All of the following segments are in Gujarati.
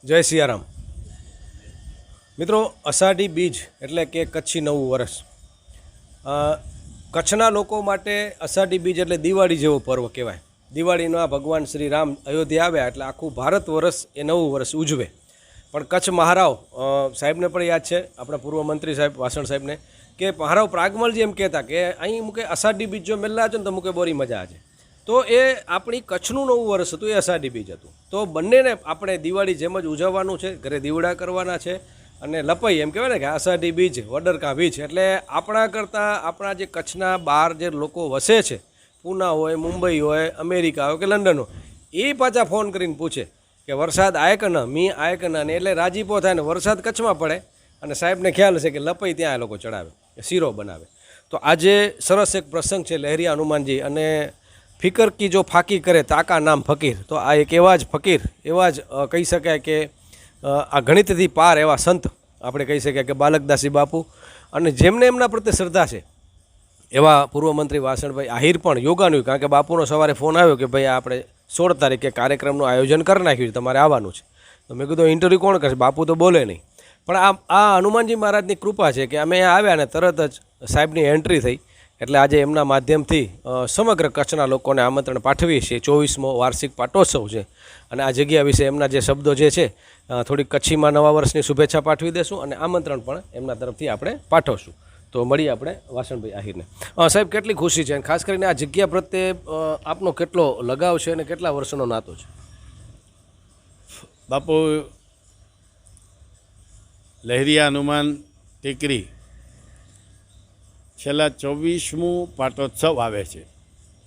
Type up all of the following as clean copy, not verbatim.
જય સિયારામ. મિત્રો, અષાઢી બીજ એટલે કે કચ્છી નવું વર્ષ. કચ્છના લોકો માટે અષાઢી બીજ એટલે દિવાળી જેવો પર્વ કહેવાય. દિવાળીના ભગવાન શ્રી રામ અયોધ્યા આવ્યા એટલે આખું ભારત વર્ષ એ નવું વર્ષ ઉજવે. પણ કચ્છ મહારાવ સાહેબને પણ યાદ છે, આપણા પૂર્વ મંત્રી સાહેબ વાસણ સાહેબને, કે મહારાવ પ્રાગમલજી એમ કહેતા કે અહીં મૂકે અષાઢી બીજ જો મેલ્લા છે ને તો મૂકે બોરી મજા છે. તો એ આપણી કચ્છનું નવું વર્ષ હતું, એ અષાઢી બીજ હતું. તો બંનેને આપણે દિવાળી જેમ જ ઉજવવાનું છે, ઘરે દીવડા કરવાના છે. અને લપાઈ એમ કહેવાય ને કે અષાઢી બીજ વડરકા બીજ, એટલે આપણા કરતાં આપણા જે કચ્છના બહાર જે લોકો વસે છે, પૂના હોય, મુંબઈ હોય, અમેરિકા હોય કે લંડન હોય, એ પાછા ફોન કરીને પૂછે કે વરસાદ આય કે ન, મી આય કે ના, ને એટલે રાજીપો થાય ને વરસાદ કચ્છમાં પડે અને સાહેબને ખ્યાલ છે કે લપાઈ ત્યાં એ લોકો ચડાવે, શીરો બનાવે. તો આજે સરસ એક પ્રસંગ છે લહેરિયા હનુમાનજી, અને ફિકર કી જો ફાકી કરે તાકા નામ ફકીર. તો આ એક એવા જ ફકીર, એવા જ કહી શકાય કે આ ગણિતથી પાર એવા સંત આપણે કહી શકીએ કે બાલકદાસી બાપુ, અને જેમને એમના પ્રત્યે શ્રદ્ધા છે એવા પૂર્વ મંત્રી વાસણભાઈ આહિર પણ યોગાનું. કારણ કે બાપુનો સવારે ફોન આવ્યો કે ભાઈ આપણે 16 તારીખે કાર્યક્રમનું આયોજન કરી નાખ્યું છે, તમારે આવવાનું છે. તો મેં કીધું ઇન્ટરવ્યૂ કોણ કરશે, બાપુ તો બોલે નહીં. પણ આ હનુમાનજી મહારાજની કૃપા છે કે અમે અહીંયા આવ્યા ને તરત જ સાહેબની એન્ટ્રી થઈ. એટલે આજે એમના માધ્યમથી સમગ્ર કચ્છના લોકોને આમંત્રણ પાઠવીએ છીએ. 24મો વાર્ષિક પાટોત્સવ છે, અને આ જગ્યા વિશે એમના જે શબ્દો જે છે થોડીક કચ્છીમાં નવા વર્ષની શુભેચ્છા પાઠવી દેશું, અને આમંત્રણ પણ એમના તરફથી આપણે પાઠવશું. તો મળીએ આપણે વાસણભાઈ આહિરને. સાહેબ, કેટલી ખુશી છે, ખાસ કરીને આ જગ્યા પ્રત્યે આપનો કેટલો લગાવ છે અને કેટલા વર્ષનો નાતો છે? બાપુ, લહેરિયા હનુમાન ટેકરી છેલ્લા 24મું પાટોત્સવ આવે છે.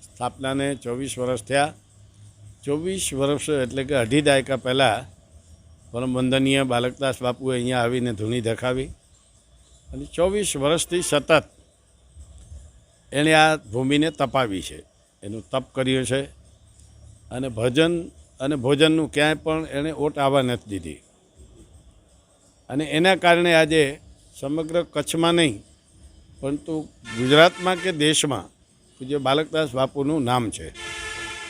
સ્થાપનાને 24 વર્ષ થયા. 24 વર્ષ એટલે કે અઢી દાયકા પહેલાં પરમ વંદનીય બાલકદાસ બાપુએ અહીંયા આવીને ધૂણી દેખાવી, અને 24 વર્ષથી સતત એણે આ ભૂમિને તપાવી છે, એનું તપ કર્યું છે. અને ભજન અને ભોજનનું ક્યાંય પણ એણે ઓટ આવવા નથી દીધી. અને એના કારણે આજે સમગ્ર કચ્છમાં નહીં પરંતુ ગુજરાતમાં કે દેશમાં પૂજ્ય બાલકદાસ બાપુનું નામ છે.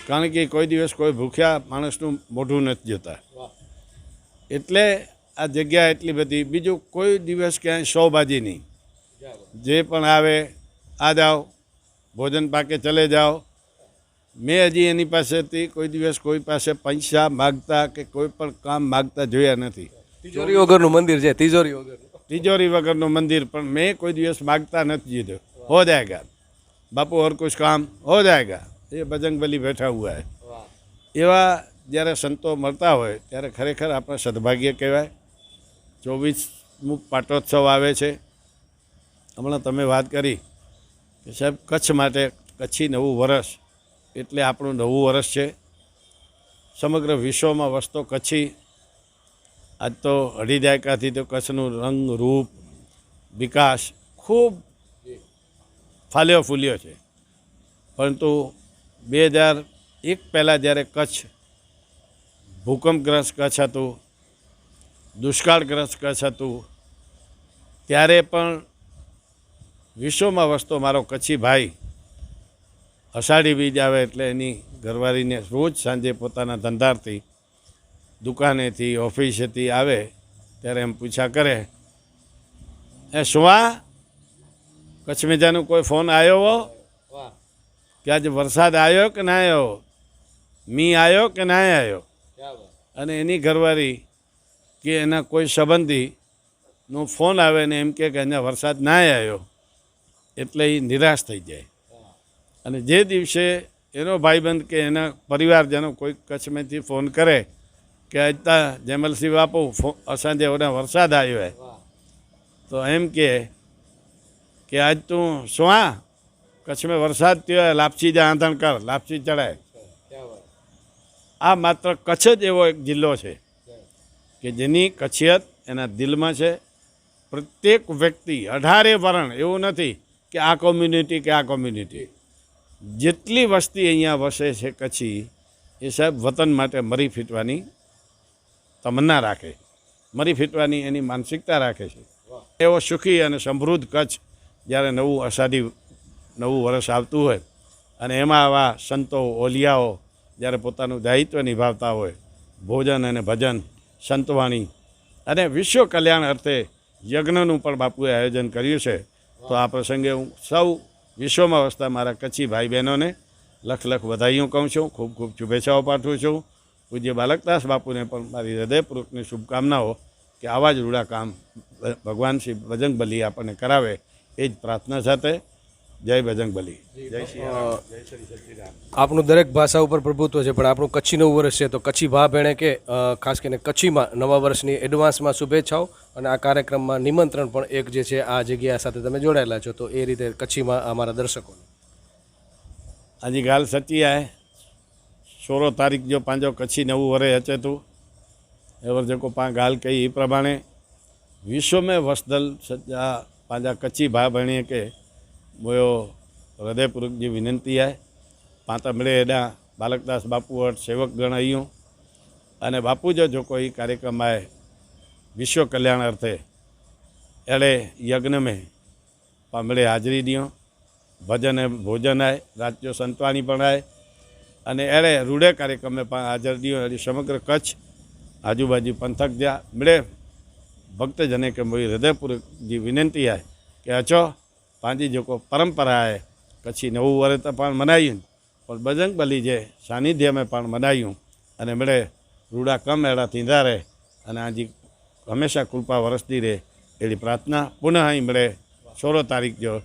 કારણ કે કોઈ દિવસ કોઈ ભૂખ્યા માણસનું મોઢું નથી જોતા. એટલે આ જગ્યા એટલી બધી. બીજું કોઈ દિવસ ક્યાંય શોબાજી નહીં. જે પણ આવે આ જાઓ, ભોજન પાકે ચલે જાઓ. મેં હજી એની પાસેથી કોઈ દિવસ કોઈ પાસે પૈસા માગતા કે કોઈ પણ કામ માગતા જોયા નથી. તિજોરી વગરનું મંદિર છે, તિજોરી વગરનું મંદિર, પણ મેં કોઈ દિવસ માગતા નથી જીધો. હો જાયગા બાપુ, ઓર કુછ કામ હો જાયગા, એ બજરંગબલી બેઠા હુઆ હૈ. એવા જ્યારે સંતો મળતા હોય ત્યારે ખરેખર આપણે સદભાગ્ય કહેવાય. 24મું પાટોત્સવ આવે છે. હમણાં તમે વાત કરી કે સાહેબ કચ્છ માટે કચ્છી નવું વર્ષ એટલે આપણું નવું વર્ષ છે. સમગ્ર વિશ્વમાં વસતો કચ્છી આજ તો અઢી દાયકાથી તો કચ્છનું રંગ રૂપ વિકાસ ખૂબ ફાલ્યો ફૂલ્યો છે. પરંતુ 2001 પહેલાં જ્યારે કચ્છ ભૂકંપગ્રસ્ત કચ્છ હતું, દુષ્કાળગ્રસ્ત કચ્છ હતું, ત્યારે પણ વિશ્વમાં વસતો મારો કચ્છી ભાઈ અષાઢી બીજ આવે એટલે એની ઘરવાળીને રોજ સાંજે પોતાના ધંધારથી, દુકાનેથી, ઓફિસેથી આવે ત્યારે એમ પૂછા કરે, એ શું કચ્છ મેજાનું કોઈ ફોન આવ્યો હો કે આજે વરસાદ આવ્યો કે ના આવ્યો, મી આવ્યો કે ના આવ્યો? અને એની ઘરવાળી કે એના કોઈ સંબંધીનો ફોન આવે ને એમ કે અહીંયા વરસાદ ના આવ્યો એટલે એ નિરાશ થઈ જાય. અને જે દિવસે એનો ભાઈબંધ કે એના પરિવારજનો કોઈ કચ્છમાંથી ફોન કરે કે આજતા જેમલસિંહ બાપુ અસાંજે ઓને વરસાદ આવ્યો હે, તો એમ કે આજ તું શું કચ્છમાં વરસાદ થયો હે, લાપસી જા આંધણ કર, લાપસી ચડાય. આ માત્ર કચ્છ જ એવો એક જિલ્લો છે કે જેની કચ્છિયત એના દિલમાં છે. પ્રત્યેક વ્યક્તિ 18 વર્ણ, એવું નથી કે આ કોમ્યુનિટી કે આ કોમ્યુનિટી, જેટલી વસ્તી અહીંયા વસે છે કચ્છી, એ સાહેબ વતન માટે મરી ફીટવાની તમન્ના રાખે, મરી ફીટવાની એની માનસિકતા રાખે છે. એવો સુખી અને સમૃદ્ધ કચ્છ જ્યારે નવું વર્ષ આવતું હોય અને એમાં આવા સંતો ઓલિયાઓ જ્યારે પોતાનું દાયિત્વ નિભાવતા હોય, ભોજન અને ભજન સંતવાણી અને વિશ્વ કલ્યાણ અર્થે યજ્ઞનું પણ બાપુએ આયોજન કર્યું છે. તો આ પ્રસંગે હું સૌ વિશ્વમાં વસતા મારા કચ્છી ભાઈ બહેનોને લખ લખ વધાઈઓ કહું છું, ખૂબ ખૂબ શુભેચ્છાઓ પાઠવું છું. પૂજ્ય બાલકદાસ બાપુને પણ મારી હૃદયપૂર્વકની શુભકામનાઓ કે આવા જ રૂડા કામ ભગવાન શ્રી બજરંગબલી આપણને કરાવે એ જ પ્રાર્થના સાથે જય બજરંગબલી. જય શ્રી રામ, જય શ્રી સચ્ચિદાનંદ. આપનું દરેક ભાષા ઉપર પ્રભુત્વ છે, પણ આપણું કચ્છી નવું વર્ષ છે, તો કચ્છી ભા ભેણે કે ખાસ કરીને કચ્છીમાં નવા વર્ષની એડવાન્સમાં શુભેચ્છાઓ અને આ કાર્યક્રમમાં નિમંત્રણ પણ એક જે છે આ જગ્યા સાથે તમે જોડાયેલા છો, તો એ રીતે કચ્છીમાં અમારા દર્શકોને આજી ગાલ સચ્ચી आहे. 16 तारीख जो पंहिंजो कच्छी नवुं वरे अचे थो एवर जेको पाण ॻाल्हि कई ई प्रमाणे विश्व में वसदल सॼा पंहिंजा कच्छी भाउ भेणीअ खे मुंहिंजो हृदयपूर्वक जी विनंती आहे. पाण त मिड़े हेॾां बालकदास बापू वटि सेवकगण आहियूं अने बापू जो जेको ई कार्यक्रम आहे विश्व कल्याण अर्थे अहिड़े यज्ञ में पाण मिड़े हाज़िरी ॾियूं. भजन ऐं भोजन आहे, रात जो संतवाणी पण आहे अने अहिड़े रूड़े कार्यक्रम में पाण हाज़िर ॾियूं. अहिड़ी समग्र कच्छ आजूबाजू पंथक जा मिड़े भक्तजने खे मुंहिंजी हृदयपूर्वक जी विनंती आहे कि अचो, पंहिंजी जेको परंपरा आहे कच्छी नवुं वरे त पाण मल्हायूं, पर बजरंगबली जे सानिध्य में पाण मल्हायूं अने मिड़े रूड़ा कम अहिड़ा थींदा रहे अने आजी हमेशा कृपा वरसती रहे अहिड़ी प्रार्थना. पुनः ई मिड़े 16 तारीख जो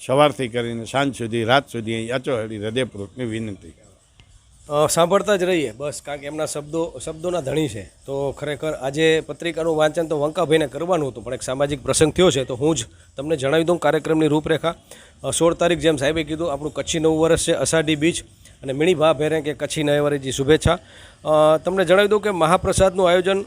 સવારથી કરીને સાંજ સુધી રાત સુધી અહીં અચો એવી હૃદયપૂર્વકની વિનંતી. સાંભળતા જ રહીએ બસ, કારણ કે એમના શબ્દોના ધણી છે. તો ખરેખર આજે પત્રિકાનું વાંચન તો વંકાભાઈને કરવાનું હતું, પણ એક સામાજિક પ્રસંગ થયો છે, તો હું જ તમને જણાવી દઉં કાર્યક્રમની રૂપરેખા. 16 તારીખ જેમ સાહેબે કીધું આપણું કચ્છી નવું વર્ષ છે, અષાઢી બીજ અને મીણી ભા ભેરે કે કચ્છી નવેવરીજી શુભેચ્છા. તમને જણાવી દઉં કે મહાપ્રસાદનું આયોજન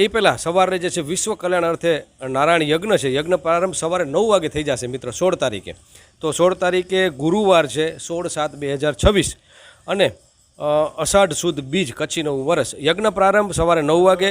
એ પહેલાં સવારે જે છે વિશ્વ કલ્યાણ અર્થે નારાયણ યજ્ઞ છે, યજ્ઞ પ્રારંભ સવારે 9 વાગે થઈ જશે મિત્ર 16 તારીખે. તો 16 તારીખે ગુરુવાર છે 16/7/2026 અને અષાઢ સુદ બીજ કચ્છી નવું વર્ષ. યજ્ઞ પ્રારંભ સવારે 9 વાગે